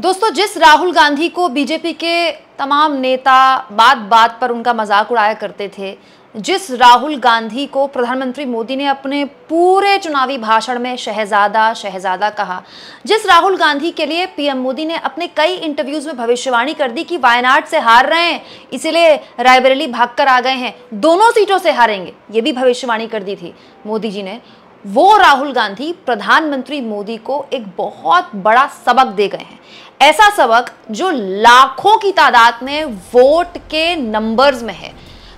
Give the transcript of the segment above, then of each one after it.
दोस्तों, जिस राहुल गांधी को बीजेपी के तमाम नेता बात बात पर उनका मजाक उड़ाया करते थे, जिस राहुल गांधी को प्रधानमंत्री मोदी ने अपने पूरे चुनावी भाषण में शहजादा शहजादा कहा, जिस राहुल गांधी के लिए पीएम मोदी ने अपने कई इंटरव्यूज में भविष्यवाणी कर दी कि वायनाड से हार रहे हैं इसीलिए रायबरेली भागकर आ गए हैं, दोनों सीटों से हारेंगे, ये भी भविष्यवाणी कर दी थी मोदी जी ने। वो राहुल गांधी प्रधानमंत्री मोदी को एक बहुत बड़ा सबक दे गए हैं, ऐसा सबक जो लाखों की तादाद में वोट के नंबर्स में है।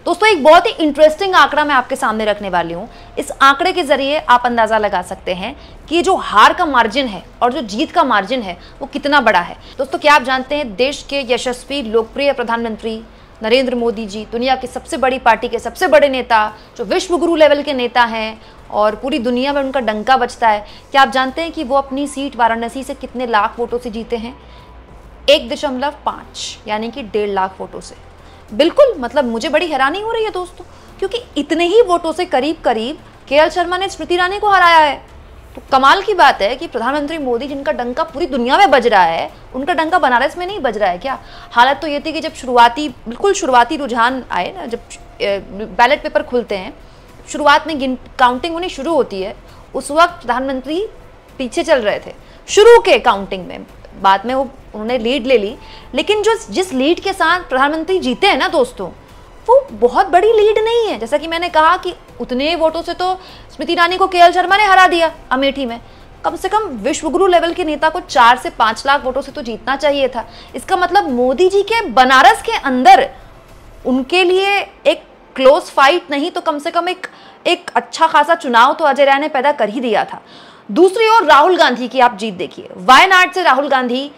दोस्तों, एक बहुत ही इंटरेस्टिंग आंकड़ा मैं आपके सामने रखने वाली हूं। इस आंकड़े के जरिए आप अंदाजा लगा सकते हैं कि जो हार का मार्जिन है और जो जीत का मार्जिन है वो कितना बड़ा है। दोस्तों, क्या आप जानते हैं देश के यशस्वी लोकप्रिय प्रधानमंत्री नरेंद्र मोदी जी, दुनिया की सबसे बड़ी पार्टी के सबसे बड़े नेता, जो विश्व गुरु लेवल के नेता हैं और पूरी दुनिया में उनका डंका बजता है, क्या आप जानते हैं कि वो अपनी सीट वाराणसी से कितने लाख वोटों से जीते हैं? 1.5 यानी कि 1.5 लाख वोटों से। बिल्कुल, मतलब मुझे बड़ी हैरानी हो रही है दोस्तों, क्योंकि इतने ही वोटों से करीब करीब केएल शर्मा ने स्मृति ईरानी को हराया है। तो कमाल की बात है कि प्रधानमंत्री मोदी, जिनका डंका पूरी दुनिया में बज रहा है, उनका डंका बनारस में नहीं बज रहा है क्या? हालत तो ये थी कि जब बिल्कुल शुरुआती रुझान आए ना, जब बैलेट पेपर खुलते हैं, शुरुआत में काउंटिंग होनी शुरू होती है, उस वक्त प्रधानमंत्री पीछे चल रहे थे शुरू के काउंटिंग में। बाद में उन्होंने लीड ले ली, लेकिन जिस लीड के साथ प्रधानमंत्री जीते हैं ना दोस्तों, वो बहुत बड़ी लीड नहीं है। जैसा कि मैंने कहा कि उतने वोटों से तो स्मृति ईरानी को केएल शर्मा ने हरा दिया अमेठी में। कम से कम विश्वगुरु लेवल के नेता को 4 से 5 लाख वोटों से तो जीतना चाहिए था। इसका मतलब मोदी जी के बनारस के अंदर उनके लिए एक क्लोज फाइट नहीं तो कम से कम एक अच्छा खासा चुनाव तो अजय राय ने पैदा कर ही दिया था। दूसरी ओर राहुल गांधी की आप जीत देखिए। वायनाड से राहुल गांधी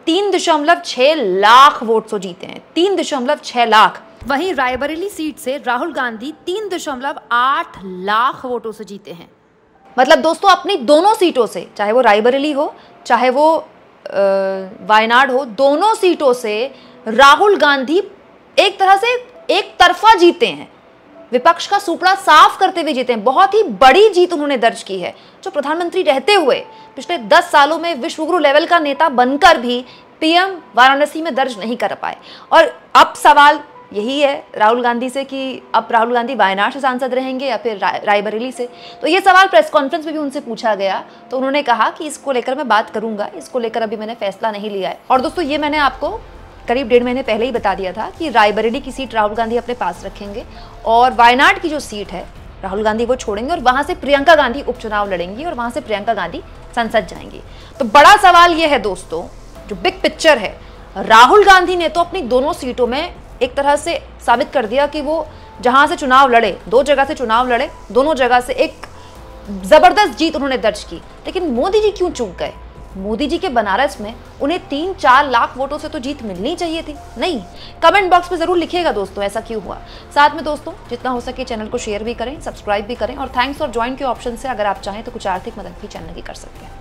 3.6 लाख वोट से जीते हैं, 3.6 लाख। वहीं रायबरेली सीट से राहुल गांधी 3.8 लाख वोटों से जीते हैं। मतलब दोस्तों, अपनी दोनों सीटों से, चाहे वो रायबरेली हो चाहे वो वायनाड हो, दोनों सीटों से राहुल गांधी एक तरह से एक तरफा जीते हैं, विपक्ष का सुपड़ा साफ करते हुए जीते हैं। बहुत ही बड़ी जीत उन्होंने दर्ज की है, जो प्रधानमंत्री रहते हुए पिछले 10 सालों में विश्वगुरु लेवल का नेता बनकर भी पीएम वाराणसी में दर्ज नहीं कर पाए। और अब सवाल यही है राहुल गांधी से कि अब राहुल गांधी वायनाड से सांसद रहेंगे या फिर रायबरेली से। तो ये सवाल प्रेस कॉन्फ्रेंस में भी उनसे पूछा गया, तो उन्होंने कहा कि इसको लेकर मैं बात करूंगा, इसको लेकर अभी मैंने फैसला नहीं लिया है। और दोस्तों, ये मैंने आपको करीब 1.5 महीने पहले ही बता दिया था कि रायबरेली की सीट राहुल गांधी अपने पास रखेंगे और वायनाड की जो सीट है राहुल गांधी वो छोड़ेंगे और वहां से प्रियंका गांधी उपचुनाव लड़ेंगी और वहां से प्रियंका गांधी संसद जाएंगी। तो बड़ा सवाल ये है दोस्तों, जो बिग पिक्चर है, राहुल गांधी ने तो अपनी दोनों सीटों में एक तरह से साबित कर दिया कि वो जहां से चुनाव लड़े, 2 जगह से चुनाव लड़े, दोनों जगह से एक जबरदस्त जीत उन्होंने दर्ज की। लेकिन मोदी जी क्यों चूक गए? मोदी जी के बनारस में उन्हें 3-4 लाख वोटों से तो जीत मिलनी चाहिए थी। नहीं, कमेंट बॉक्स में जरूर लिखिएगा दोस्तों ऐसा क्यों हुआ। साथ में दोस्तों, जितना हो सके चैनल को शेयर भी करें, सब्सक्राइब भी करें और थैंक्स और ज्वाइन के ऑप्शन से अगर आप चाहें तो कुछ आर्थिक मदद भी चैनल की कर सकते हैं।